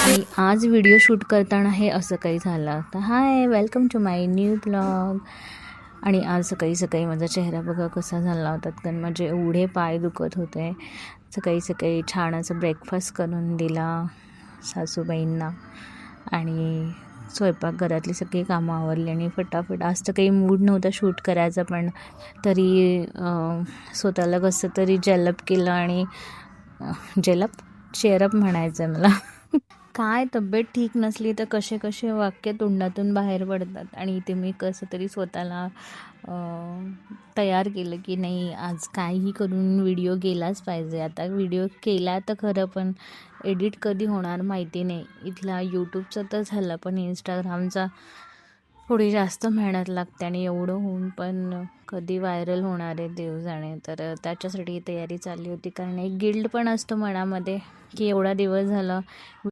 आणि आज video shoot करताना हे असं काही झालं. तर hi, welcome to my new blog. आणि आज सकाळी सकाळी माझा चेहरा बघा कसा झाला होता, कारण माझे एवढे पाय दुखत होते. सकाळी सकाळी छान असं ब्रेकफास्ट करून दिला सासूबाईंना आणि स्वयंपाकघरातली सगळी कामं आवरली आणि फटाफट. आज तर काही मूड नव्हता शूट करायचा, पण तरी स्वतःला कसं तरी जलप केलं आणि जलप चेअरअप म्हणायचं आहे मला. काय तब्येत ठीक नसली तर कसे कसे वाक्य तोंडातून बाहेर पडतात, आणि इथे मी कसं तरी स्वतःला तयार केलं की नाही, आज काहीही करून व्हिडिओ केलाच पाहिजे. आता व्हिडिओ केला तर खरं, पण एडिट कधी होणार माहिती नाही. इथला यूट्यूबचा तर झाला, पण इंस्टाग्रामचा थोडी जास्त मेहनत लागते, आणि एवढं होऊन पण कधी व्हायरल होणार आहे देव जाणे. तर त्याच्यासाठी तयारी चालली होती, कारण एक गिल्ट पण असतो मनामध्ये की एवढा दिवस झाला